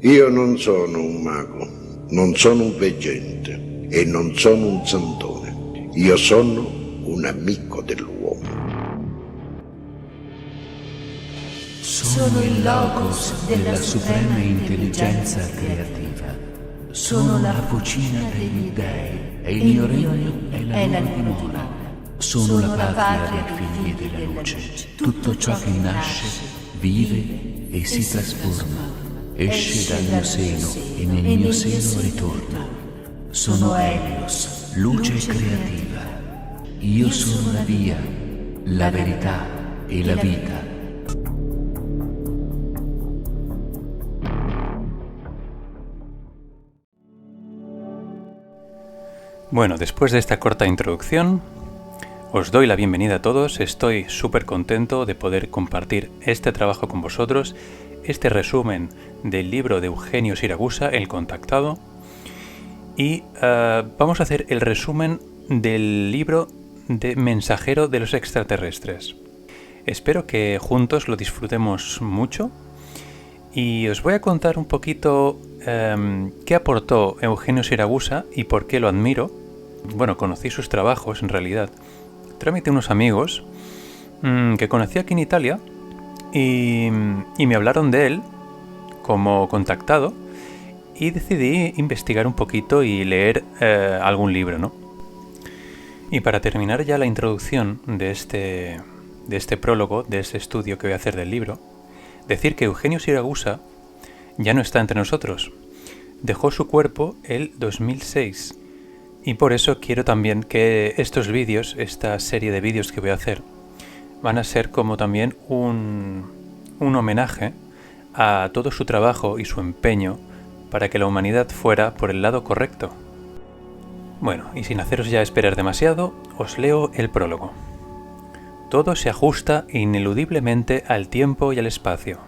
Io non sono un mago, non sono un veggente e non sono un santone. Io sono un amico dell'uomo. Sono il logos della suprema intelligenza creativa. Sono la vocina degli dei e il mio regno è la loro dimora. Sono la patria dei figli della luce. Tutto ciò che nasce, vive e si trasforma. Esce dal mio seno e nel mio seno ritorna. Sono Helios, luce creativa. Io sono la via, la verità e la vita. Bueno, después de esta corta introducción, os doy la bienvenida a todos. Estoy súper contento de poder compartir este trabajo con vosotros, este resumen del libro de Eugenio Siragusa, El Contactado, y vamos a hacer el resumen del libro de Mensajero de los Extraterrestres. Espero que juntos lo disfrutemos mucho y os voy a contar un poquito qué aportó Eugenio Siragusa y por qué lo admiro. Bueno, conocí sus trabajos en realidad. Trámite unos amigos que conocí aquí en Italia y me hablaron de él como contactado y decidí investigar un poquito y leer algún libro, ¿no? Y para terminar ya la introducción de este prólogo, de este estudio que voy a hacer del libro, decir que Eugenio Siragusa ya no está entre nosotros. Dejó su cuerpo el 2006 y por eso quiero también que estos vídeos, esta serie de vídeos que voy a hacer, van a ser como también un homenaje a todo su trabajo y su empeño para que la humanidad fuera por el lado correcto. Bueno, y sin haceros ya esperar demasiado, os leo el prólogo. Todo se ajusta ineludiblemente al tiempo y al espacio.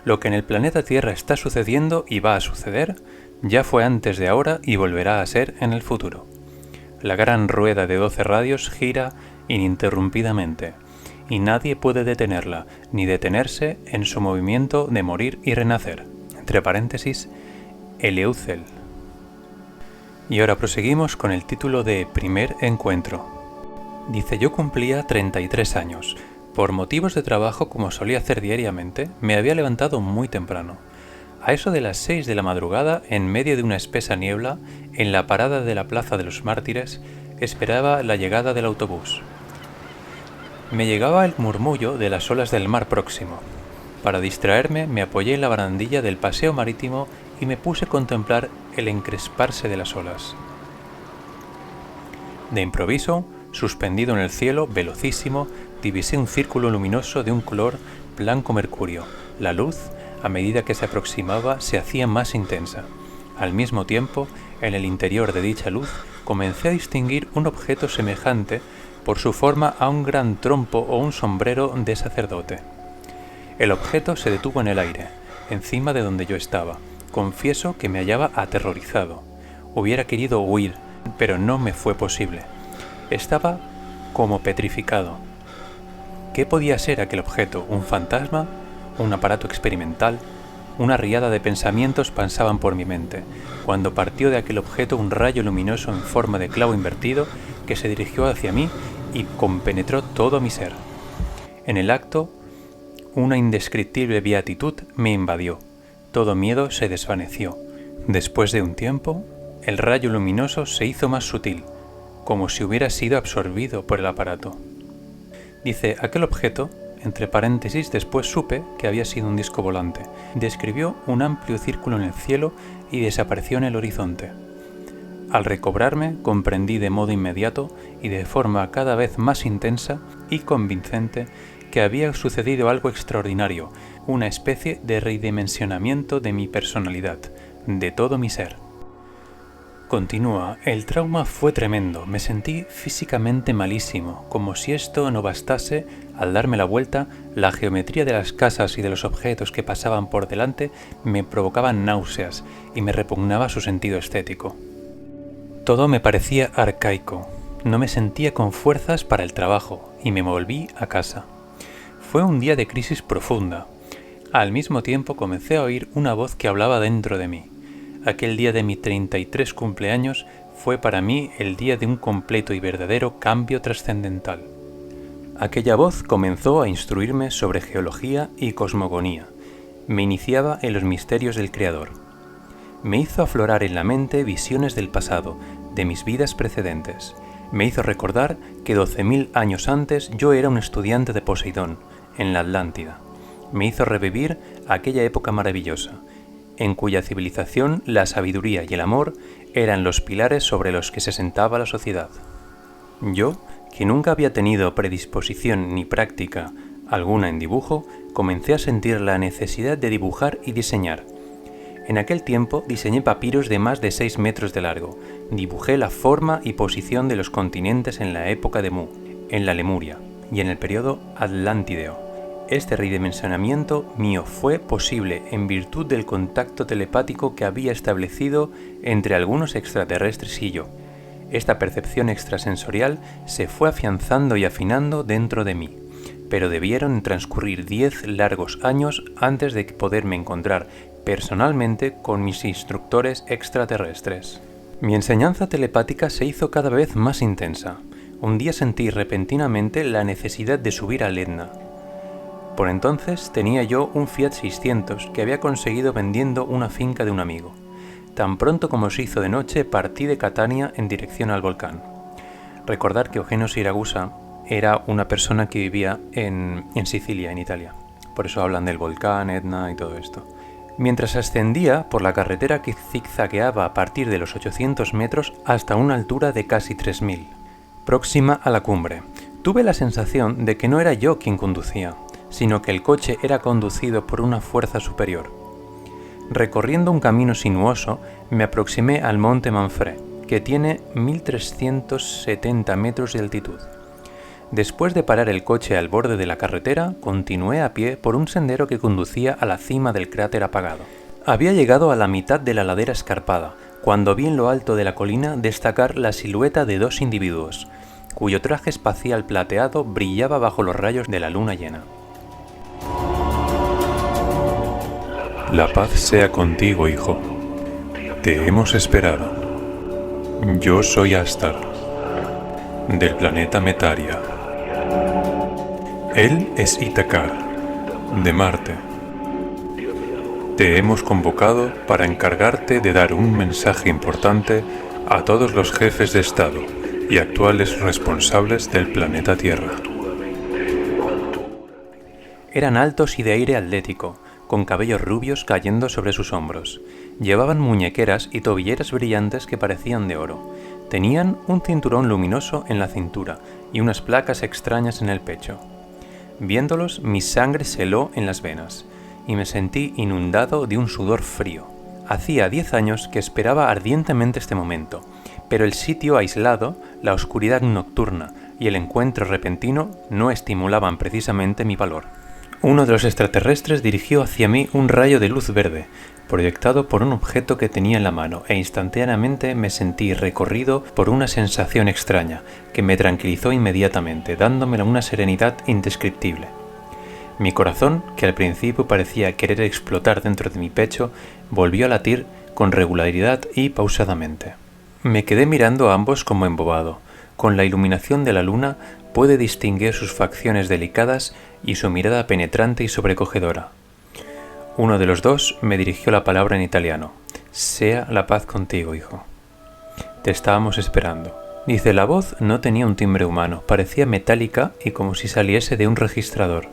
Lo que en el planeta Tierra está sucediendo y va a suceder, ya fue antes de ahora y volverá a ser en el futuro. La gran rueda de 12 radios gira ininterrumpidamente, y nadie puede detenerla, ni detenerse en su movimiento de morir y renacer. Entre paréntesis, Eleucel. Y ahora proseguimos con el título de Primer Encuentro. Dice: yo cumplía 33 años. Por motivos de trabajo, como solía hacer diariamente, me había levantado muy temprano. A eso de las 6 de la madrugada, en medio de una espesa niebla, en la parada de la Plaza de los Mártires, esperaba la llegada del autobús. Me llegaba el murmullo de las olas del mar próximo. Para distraerme, me apoyé en la barandilla del paseo marítimo y me puse a contemplar el encresparse de las olas. De improviso, suspendido en el cielo, velocísimo, divisé un círculo luminoso de un color blanco mercurio. La luz, a medida que se aproximaba, se hacía más intensa. Al mismo tiempo, en el interior de dicha luz, comencé a distinguir un objeto semejante por su forma a un gran trompo o un sombrero de sacerdote. El objeto se detuvo en el aire, encima de donde yo estaba. Confieso que me hallaba aterrorizado. Hubiera querido huir, pero no me fue posible. Estaba como petrificado. ¿Qué podía ser aquel objeto? ¿Un fantasma? ¿Un aparato experimental? Una riada de pensamientos pasaban por mi mente, cuando partió de aquel objeto un rayo luminoso en forma de clavo invertido que se dirigió hacia mí y compenetró todo mi ser. En el acto, una indescriptible beatitud me invadió. Todo miedo se desvaneció. Después de un tiempo, el rayo luminoso se hizo más sutil, como si hubiera sido absorbido por el aparato. Dice, aquel objeto, entre paréntesis, después supe que había sido un disco volante. Describió un amplio círculo en el cielo y desapareció en el horizonte. Al recobrarme, comprendí de modo inmediato y de forma cada vez más intensa y convincente que había sucedido algo extraordinario, una especie de redimensionamiento de mi personalidad, de todo mi ser. Continúa, el trauma fue tremendo, me sentí físicamente malísimo, como si esto no bastase, al darme la vuelta, la geometría de las casas y de los objetos que pasaban por delante me provocaban náuseas y me repugnaba su sentido estético. Todo me parecía arcaico, no me sentía con fuerzas para el trabajo y me volví a casa. Fue un día de crisis profunda. Al mismo tiempo comencé a oír una voz que hablaba dentro de mí. Aquel día de mi 33 cumpleaños fue para mí el día de un completo y verdadero cambio trascendental. Aquella voz comenzó a instruirme sobre geología y cosmogonía. Me iniciaba en los misterios del Creador. Me hizo aflorar en la mente visiones del pasado, de mis vidas precedentes. Me hizo recordar que 12.000 años antes yo era un estudiante de Poseidón, en la Atlántida. Me hizo revivir aquella época maravillosa, en cuya civilización la sabiduría y el amor eran los pilares sobre los que se sentaba la sociedad. Yo, que nunca había tenido predisposición ni práctica alguna en dibujo, comencé a sentir la necesidad de dibujar y diseñar. En aquel tiempo diseñé papiros de más de 6 metros de largo, dibujé la forma y posición de los continentes en la época de Mu, en la Lemuria y en el periodo Atlántideo. Este redimensionamiento mío fue posible en virtud del contacto telepático que había establecido entre algunos extraterrestres y yo. Esta percepción extrasensorial se fue afianzando y afinando dentro de mí, pero debieron transcurrir 10 largos años antes de poderme encontrar personalmente con mis instructores extraterrestres. Mi enseñanza telepática se hizo cada vez más intensa. Un día sentí repentinamente la necesidad de subir al Etna. Por entonces tenía yo un Fiat 600 que había conseguido vendiendo una finca de un amigo. Tan pronto como se hizo de noche partí de Catania en dirección al volcán. Recordar que Eugenio Siragusa era una persona que vivía en Sicilia, en Italia. Por eso hablan del volcán, Etna y todo esto. Mientras ascendía por la carretera que zigzagueaba a partir de los 800 metros hasta una altura de casi 3000, próxima a la cumbre, tuve la sensación de que no era yo quien conducía, sino que el coche era conducido por una fuerza superior. Recorriendo un camino sinuoso, me aproximé al monte Manfré, que tiene 1370 metros de altitud. Después de parar el coche al borde de la carretera, continué a pie por un sendero que conducía a la cima del cráter apagado. Había llegado a la mitad de la ladera escarpada, cuando vi en lo alto de la colina destacar la silueta de 2 individuos, cuyo traje espacial plateado brillaba bajo los rayos de la luna llena. La paz sea contigo, hijo. Te hemos esperado. Yo soy Astar, del planeta Metaria. Él es Itacar, de Marte. Te hemos convocado para encargarte de dar un mensaje importante a todos los jefes de Estado y actuales responsables del planeta Tierra. Eran altos y de aire atlético, con cabellos rubios cayendo sobre sus hombros. Llevaban muñequeras y tobilleras brillantes que parecían de oro. Tenían un cinturón luminoso en la cintura y unas placas extrañas en el pecho. Viéndolos, mi sangre se heló en las venas y me sentí inundado de un sudor frío. Hacía 10 años que esperaba ardientemente este momento, pero el sitio aislado, la oscuridad nocturna y el encuentro repentino no estimulaban precisamente mi valor. Uno de los extraterrestres dirigió hacia mí un rayo de luz verde, proyectado por un objeto que tenía en la mano, e instantáneamente me sentí recorrido por una sensación extraña, que me tranquilizó inmediatamente, dándome una serenidad indescriptible. Mi corazón, que al principio parecía querer explotar dentro de mi pecho, volvió a latir con regularidad y pausadamente. Me quedé mirando a ambos como embobado. Con la iluminación de la luna pude distinguir sus facciones delicadas y su mirada penetrante y sobrecogedora. Uno de los dos me dirigió la palabra en italiano. «Sea la paz contigo, hijo. Te estábamos esperando». Dice, la voz no tenía un timbre humano, parecía metálica y como si saliese de un registrador.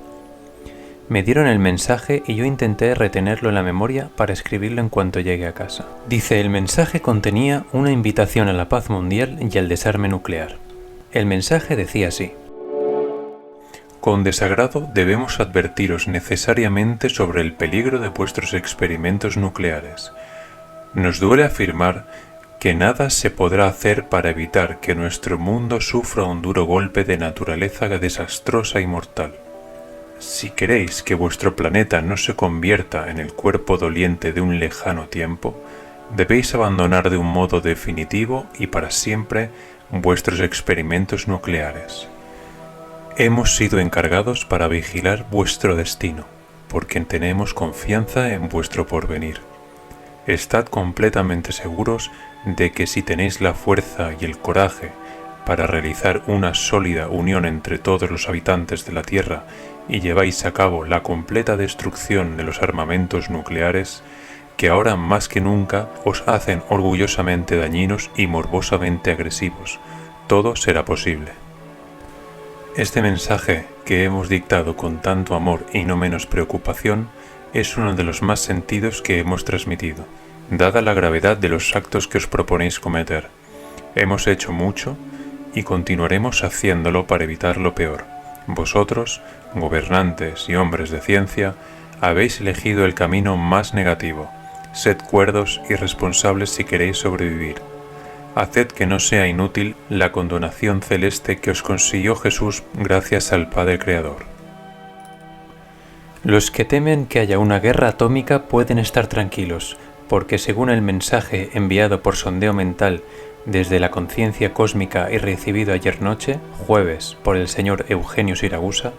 Me dieron el mensaje y yo intenté retenerlo en la memoria para escribirlo en cuanto llegue a casa. Dice, el mensaje contenía una invitación a la paz mundial y al desarme nuclear. El mensaje decía así: Con desagrado debemos advertiros necesariamente sobre el peligro de vuestros experimentos nucleares. Nos duele afirmar que nada se podrá hacer para evitar que nuestro mundo sufra un duro golpe de naturaleza desastrosa y mortal. Si queréis que vuestro planeta no se convierta en el cuerpo doliente de un lejano tiempo, debéis abandonar de un modo definitivo y para siempre vuestros experimentos nucleares. Hemos sido encargados para vigilar vuestro destino. porque tenemos confianza en vuestro porvenir. Estad completamente seguros de que si tenéis la fuerza y el coraje para realizar una sólida unión entre todos los habitantes de la Tierra y lleváis a cabo la completa destrucción de los armamentos nucleares, que ahora más que nunca os hacen orgullosamente dañinos y morbosamente agresivos, todo será posible. Este mensaje que hemos dictado con tanto amor y no menos preocupación es uno de los más sentidos que hemos transmitido, dada la gravedad de los actos que os proponéis cometer. Hemos hecho mucho y continuaremos haciéndolo para evitar lo peor. Vosotros, gobernantes y hombres de ciencia, habéis elegido el camino más negativo. Sed cuerdos y responsables si queréis sobrevivir. Haced que no sea inútil la condonación celeste que os consiguió Jesús gracias al Padre Creador. Los que temen que haya una guerra atómica pueden estar tranquilos, porque según el mensaje enviado por sondeo mental desde la conciencia cósmica y recibido ayer noche, jueves, por el señor Eugenio Siragusa,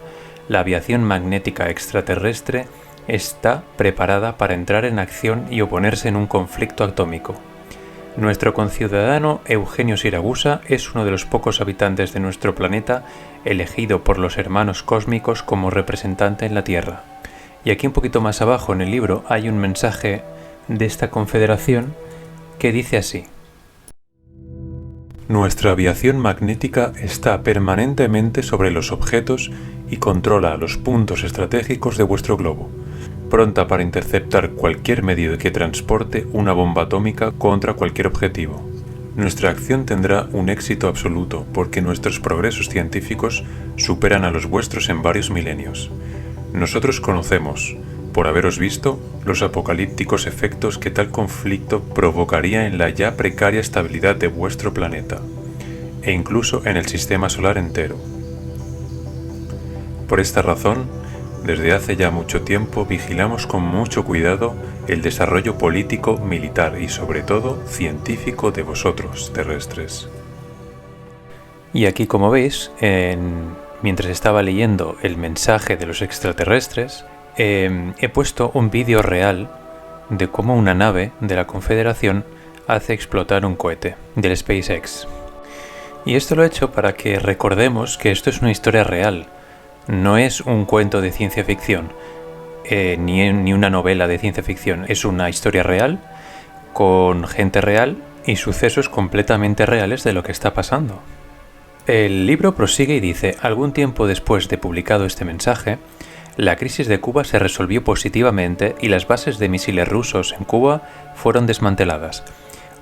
la aviación magnética extraterrestre está preparada para entrar en acción y oponerse en un conflicto atómico. Nuestro conciudadano Eugenio Siragusa es uno de los pocos habitantes de nuestro planeta elegido por los hermanos cósmicos como representante en la Tierra. Y aquí un poquito más abajo en el libro hay un mensaje de esta confederación que dice así: Nuestra aviación magnética está permanentemente sobre los objetos y controla los puntos estratégicos de vuestro globo, pronta para interceptar cualquier medio que transporte una bomba atómica contra cualquier objetivo. Nuestra acción tendrá un éxito absoluto porque nuestros progresos científicos superan a los vuestros en varios milenios. Nosotros conocemos, por haberos visto, los apocalípticos efectos que tal conflicto provocaría en la ya precaria estabilidad de vuestro planeta, e incluso en el sistema solar entero. Por esta razón, desde hace ya mucho tiempo vigilamos con mucho cuidado el desarrollo político, militar y sobre todo científico de vosotros, terrestres. Y aquí, como veis, mientras estaba leyendo el mensaje de los extraterrestres, he puesto un vídeo real de cómo una nave de la Confederación hace explotar un cohete del SpaceX. Y esto lo he hecho para que recordemos que esto es una historia real. No es un cuento de ciencia ficción, ni una novela de ciencia ficción. Es una historia real, con gente real y sucesos completamente reales de lo que está pasando. El libro prosigue y dice: algún tiempo después de publicado este mensaje, la crisis de Cuba se resolvió positivamente y las bases de misiles rusos en Cuba fueron desmanteladas.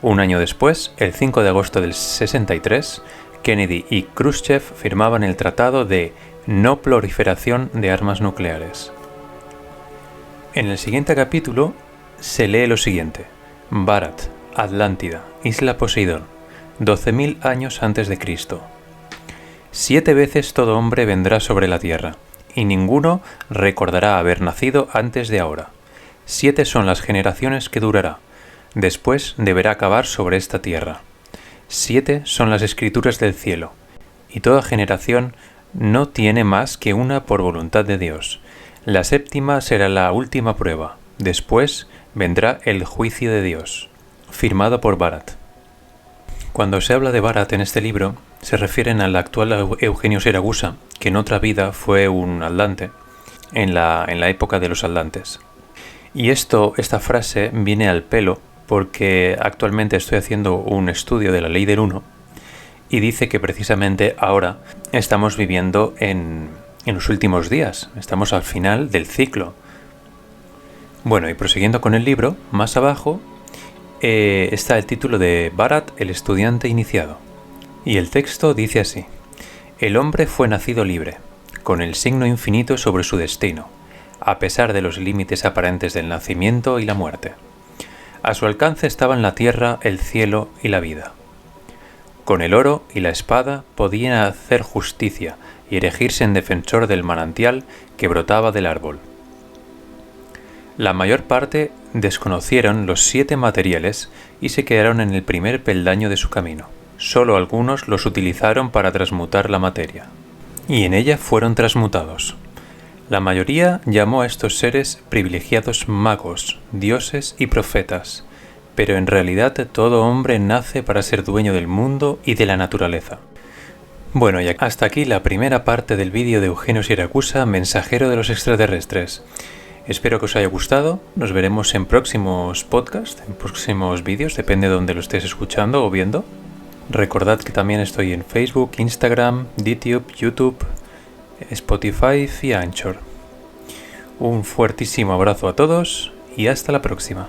Un año después, el 5 de agosto del 63, Kennedy y Khrushchev firmaban el Tratado de No Proliferación de Armas Nucleares. En el siguiente capítulo se lee lo siguiente: Bharat, Atlántida, Isla Poseidón, 12.000 años antes de Cristo. 7 veces todo hombre vendrá sobre la tierra, y ninguno recordará haber nacido antes de ahora. 7 son las generaciones que durará. Después deberá acabar sobre esta tierra. 7 son las escrituras del cielo, y toda generación no tiene más que una por voluntad de Dios. La 7ª será la última prueba. Después vendrá el juicio de Dios. Firmado por Bharat. Cuando se habla de Bharat en este libro, se refieren al actual Eugenio Siragusa, que en otra vida fue un atlante, en la época de los atlantes. Y esta frase viene al pelo porque actualmente estoy haciendo un estudio de la ley del 1 y dice que precisamente ahora estamos viviendo en los últimos días, estamos al final del ciclo. Bueno, y prosiguiendo con el libro, más abajo está el título de Bharat, el estudiante iniciado. Y el texto dice así: el hombre fue nacido libre, con el signo infinito sobre su destino, a pesar de los límites aparentes del nacimiento y la muerte. A su alcance estaban la tierra, el cielo y la vida. Con el oro y la espada podía hacer justicia y erigirse en defensor del manantial que brotaba del árbol. La mayor parte desconocieron los 7 materiales y se quedaron en el primer peldaño de su camino. Solo algunos los utilizaron para transmutar la materia, y en ella fueron transmutados. La mayoría llamó a estos seres privilegiados magos, dioses y profetas, pero en realidad todo hombre nace para ser dueño del mundo y de la naturaleza. Bueno, y hasta aquí la primera parte del vídeo de Eugenio Siracusa, mensajero de los extraterrestres. Espero que os haya gustado, nos veremos en próximos podcasts, en próximos vídeos, depende de donde lo estés escuchando o viendo. Recordad que también estoy en Facebook, Instagram, DTube, YouTube, Spotify y Anchor. Un fuertísimo abrazo a todos y hasta la próxima.